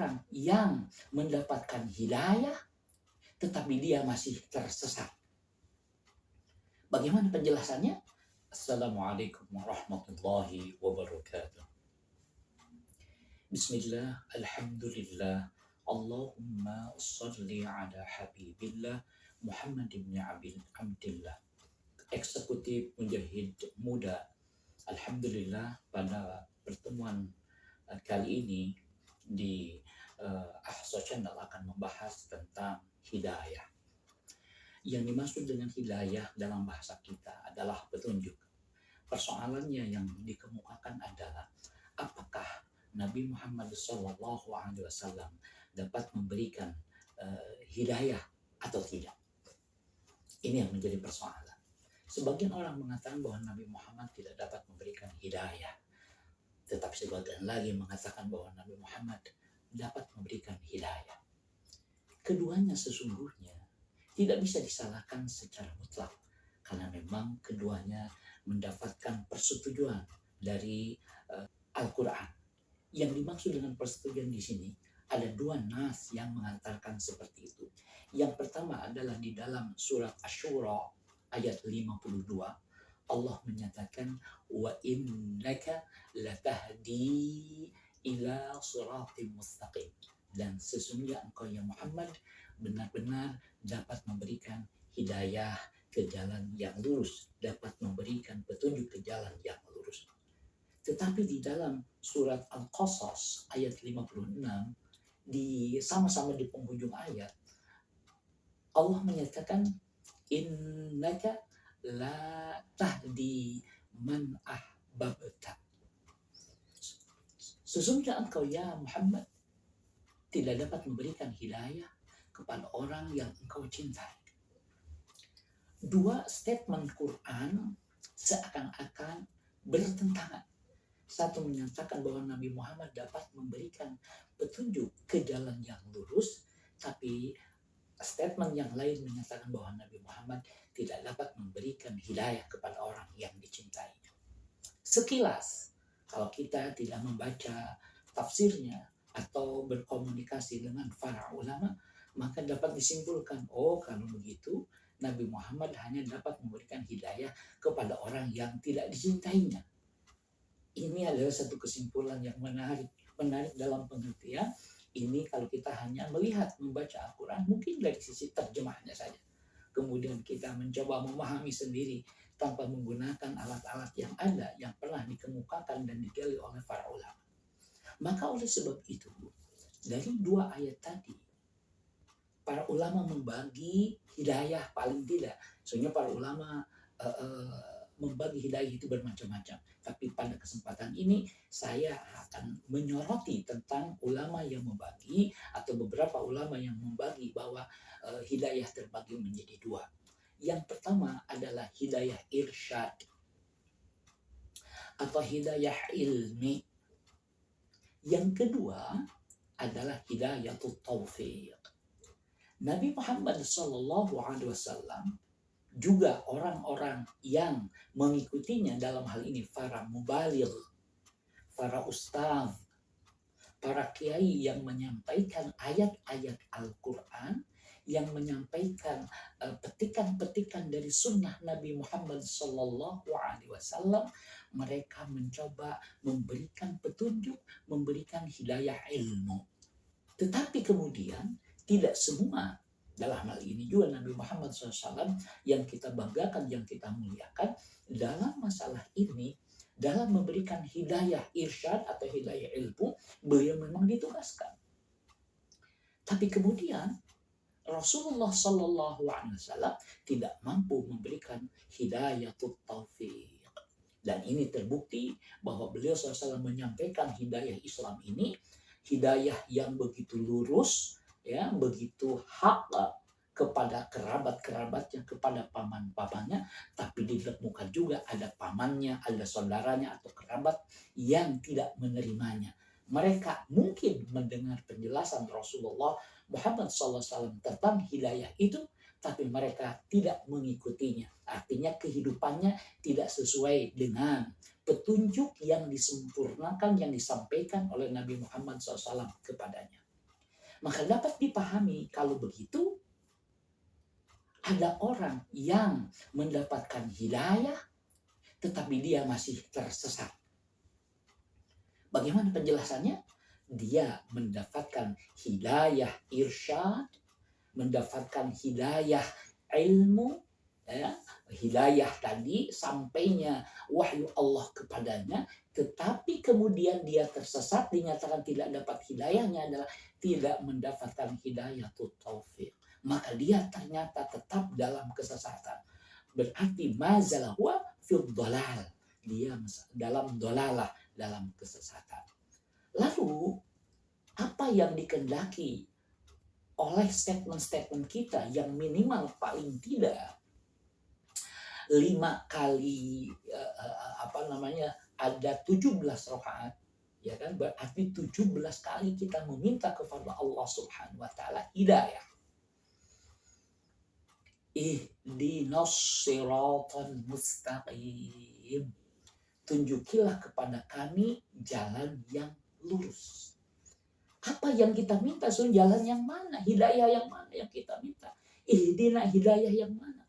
orang yang mendapatkan hidayah tetapi dia masih tersesat. Bagaimana penjelasannya? Assalamualaikum warahmatullahi wabarakatuh. Bismillah, alhamdulillah, Allahumma salli ala habibillah Muhammad ibn Abdillah. Eksekutif mujahid muda. Alhamdulillah, pada pertemuan kali ini di Ahso Channel akan membahas tentang hidayah. Yang dimaksud dengan hidayah dalam bahasa kita adalah petunjuk. Persoalannya yang dikemukakan adalah apakah Nabi Muhammad SAW dapat memberikan hidayah atau tidak? Ini yang menjadi persoalan. Sebagian orang mengatakan bahwa Nabi Muhammad tidak dapat memberikan hidayah. Tetapi sebagian lagi mengatakan bahwa Nabi Muhammad dapat memberikan hidayah. Keduanya sesungguhnya tidak bisa disalahkan secara mutlak. Karena memang keduanya mendapatkan persetujuan dari Al-Quran. Yang dimaksud dengan persetujuan di sini ada dua nas yang mengantarkan seperti itu. Yang pertama adalah di dalam surat Asy-Syura ayat 52. Allah menyatakan wa innaka latahdi ila siratim mustaqim, dan sesungguhnya engkau ya Muhammad benar-benar dapat memberikan hidayah ke jalan yang lurus, dapat memberikan petunjuk ke jalan yang lurus. Tetapi di dalam surat Al-Qasas ayat 56 sama-sama di penghujung ayat Allah menyatakan innaka la tahdi man ahbabta. Sesungguhnya engkau ya Muhammad tidak dapat memberikan hidayah kepada orang yang engkau cintai. Dua statement Quran seakan-akan bertentangan. Satu menyatakan bahwa Nabi Muhammad dapat memberikan petunjuk ke jalan yang lurus, tapi statement yang lain menyatakan bahwa Nabi Muhammad tidak dapat memberikan hidayah kepada orang yang dicintai. Sekilas, kalau kita tidak membaca tafsirnya atau berkomunikasi dengan para ulama, maka dapat disimpulkan, oh kalau begitu Nabi Muhammad hanya dapat memberikan hidayah kepada orang yang tidak dicintainya. Ini adalah satu kesimpulan yang menarik dalam pengertian ini kalau kita hanya melihat membaca Al-Quran mungkin dari sisi terjemahnya saja. Kemudian kita mencoba memahami sendiri tanpa menggunakan alat-alat yang ada yang pernah dikemukakan dan digali oleh para ulama. Maka oleh sebab itu dari dua ayat tadi para ulama membagi hidayah paling tidak. Sebenarnya para ulama membagi hidayah itu bermacam-macam. Tapi pada kesempatan ini saya akan menyoroti tentang ulama yang membagi atau beberapa ulama yang membagi bahwa hidayah terbagi menjadi dua. Yang pertama adalah hidayah irsyad atau hidayah ilmi. Yang kedua adalah hidayah taufiq. Nabi Muhammad SAW juga orang-orang yang mengikutinya dalam hal ini para mubaligh, para ustaz, para kiai yang menyampaikan ayat-ayat Al-Quran, yang menyampaikan petikan-petikan dari sunnah Nabi Muhammad SAW, mereka mencoba memberikan petunjuk, memberikan hidayah ilmu. Tetapi kemudian tidak semua, dalam hal ini juga Nabi Muhammad SAW yang kita banggakan, yang kita muliakan, dalam masalah ini, dalam memberikan hidayah irsyad atau hidayah ilmu, beliau memang ditugaskan. Tapi kemudian Rasulullah SAW tidak mampu memberikan hidayah taufiq. Dan ini terbukti bahwa beliau SAW menyampaikan hidayah Islam ini, hidayah yang begitu lurus, ya, begitu hak kepada kerabat-kerabatnya, kepada paman-pamannya, tapi ditemukan juga ada pamannya, ada saudaranya atau kerabat yang tidak menerimanya. Mereka mungkin mendengar penjelasan Rasulullah Muhammad SAW tentang hidayah itu, tapi mereka tidak mengikutinya. Artinya kehidupannya tidak sesuai dengan petunjuk yang disempurnakan, yang disampaikan oleh Nabi Muhammad SAW kepadanya. Maka dapat dipahami kalau begitu ada orang yang mendapatkan hidayah tetapi dia masih tersesat. Bagaimana penjelasannya? Dia mendapatkan hidayah irsyad, mendapatkan hidayah ilmu, ya, hidayah tadi sampainya wahyu Allah kepadanya, tetapi kemudian dia tersesat, dinyatakan tidak dapat hidayahnya adalah tidak mendapatkan hidayah taufik. Maka dia ternyata tetap dalam kesesatan. Berarti mazalah huwa fil dhalal. Dia dalam dolalah, dalam kesesatan. Lalu apa yang dikehendaki oleh statement-statement kita yang minimal paling tidak 5 kali ada 17 rakaat, ya kan? Berarti 17 kali kita meminta kepada Allah Subhanahu wa taala hidayah. Ihdinas siratal mustaqim. Tunjukilah kepada kami jalan yang lurus. Apa yang kita minta? So, jalan yang mana? Hidayah yang mana yang kita minta? Ihdina, hidayah yang mana?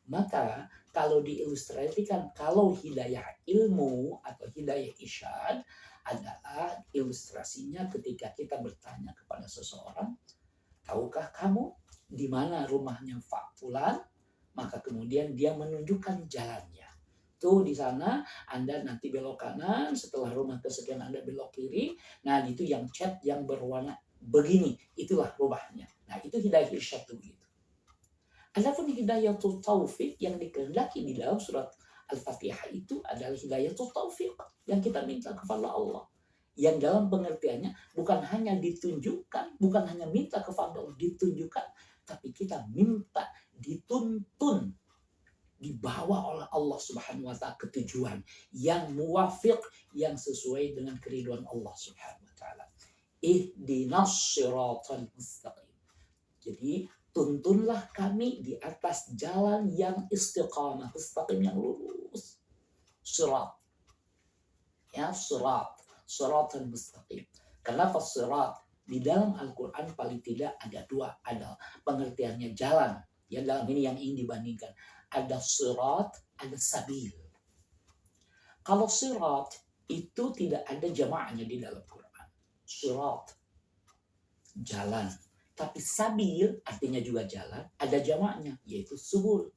Maka kalau diilustrasikan, kalau hidayah ilmu atau hidayah irsyad adalah ilustrasinya ketika kita bertanya kepada seseorang, tahukah kamu di mana rumahnya Pak Fulan? Maka kemudian dia menunjukkan jalannya. Tuh di sana Anda nanti belok kanan, setelah rumah kesekian Anda belok kiri. Nah itu yang cat yang berwarna begini, itulah rumahnya. Nah itu hidayah irsyad begitu. Adapun hidayah taufik yang dikehendaki di dalam surat Al-Fatihah itu adalah hidayah taufik yang kita minta kepada Allah. Yang dalam pengertiannya bukan hanya ditunjukkan, bukan hanya minta kepada Allah ditunjukkan, tapi kita minta dituntun, dibawa oleh Allah Subhanahu wa taala ke tujuan yang muwafiq, yang sesuai dengan keridhaan Allah Subhanahu wa taala. Ihdinas siratal mustaqim. Jadi tuntunlah kami di atas jalan yang istiqamah, mustaqim yang lurus. Sirat. Ya, sirat. Siratal mustaqim. Kenapa sirat? Di dalam Al-Qur'an paling tidak ada 2, ada pengertiannya jalan. Ya dalam ini yang ingin dibandingkan. Ada sirat, ada sabil. Kalau sirat itu tidak ada jamaahnya di dalam Quran. Sirat, jalan. Tapi sabil artinya juga jalan, ada jamaahnya, yaitu subul.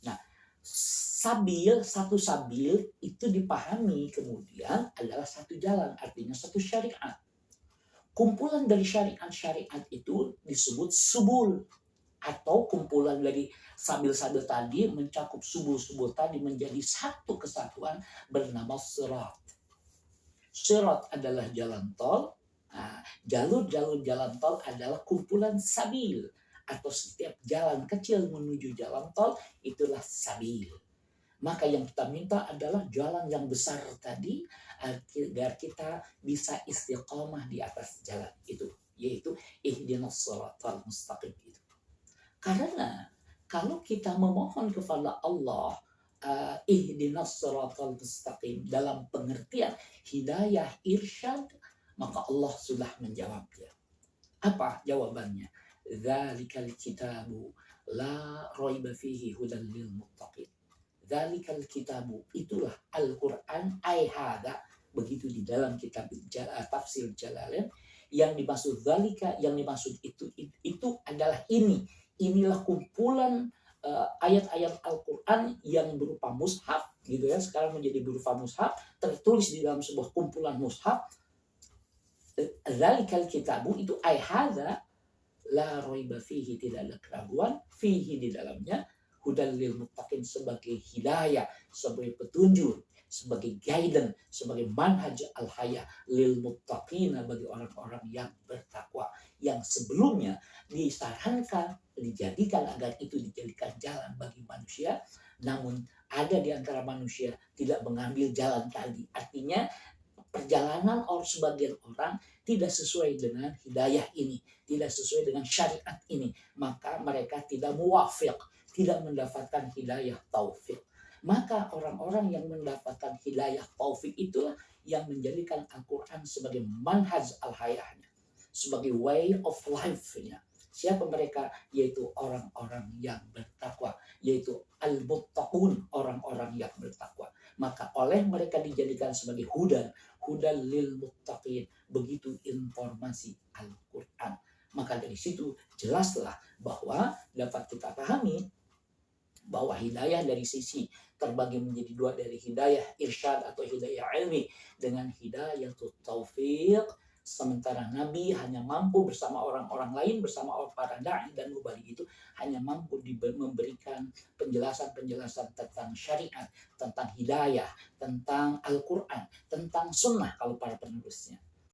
Nah, satu sabil itu dipahami kemudian adalah satu jalan, artinya satu syariat. Kumpulan dari syariat-syariat itu disebut subul. Atau kumpulan dari sabil-sabil tadi mencakup subul-subul tadi menjadi satu kesatuan bernama sirat. Sirat adalah jalan tol. Nah, jalur-jalur jalan tol adalah kumpulan sabil. Atau setiap jalan kecil menuju jalan tol itulah sabil. Maka yang kita minta adalah jalan yang besar tadi agar kita bisa istiqomah di atas jalan itu. Yaitu ihdinas siratal mustaqim itu. Karena kalau kita memohon kepada Allah ihdinas siratal mustaqim dalam pengertian hidayah irsyad, maka Allah sudah menjawabnya. Apa jawabannya? Dzalikal kitabu la raiba fihi hudan lil muttaqin. Dzalikal kitabu, itulah Al-Qur'an, ai hada, begitu di dalam kitab tafsir Jalalain, yang dimaksud dzalika, yang dimaksud itu adalah ini. Inilah kumpulan ayat-ayat Al-Quran yang berupa mushaf, gitu ya. Sekarang menjadi berupa mushaf, tertulis di dalam sebuah kumpulan mushaf. Dzalikal kitabu itu ai hadza la raiba fihi, tidak ada keraguan, fihi di dalamnya, hudal lil muttaqin, sebagai hidayah, sebagai petunjuk, sebagai guidance, sebagai manhaj al-hayah lil muttaqina, bagi orang-orang yang bertakwa, yang sebelumnya disarankan, dijadikan agar itu dijadikan jalan bagi manusia, namun ada di antara manusia tidak mengambil jalan tadi. Artinya perjalanan sebagian orang tidak sesuai dengan hidayah ini, tidak sesuai dengan syariat ini, maka mereka tidak muwafiq, tidak mendapatkan hidayah taufik. Maka orang-orang yang mendapatkan hidayah taufik itulah yang menjadikan Al-Quran sebagai manhaj al-hayahnya, sebagai way of life-nya. Siapa mereka? Yaitu orang-orang yang bertakwa, yaitu al-muttaqun, orang-orang yang bertakwa. Maka oleh mereka dijadikan sebagai hudan lil muttaqin. Begitu informasi Al-Qur'an. Maka dari situ jelaslah bahwa dapat kita pahami bahwa hidayah dari sisi terbagi menjadi dua, dari hidayah irsyad atau hidayah ilmi dengan hidayah taufiq. Sementara Nabi hanya mampu bersama orang-orang lain, bersama para da'i dan mubalik itu hanya mampu memberikan penjelasan-penjelasan tentang syariat, tentang hidayah, tentang Al-Quran, tentang sunnah kalau para penerusnya.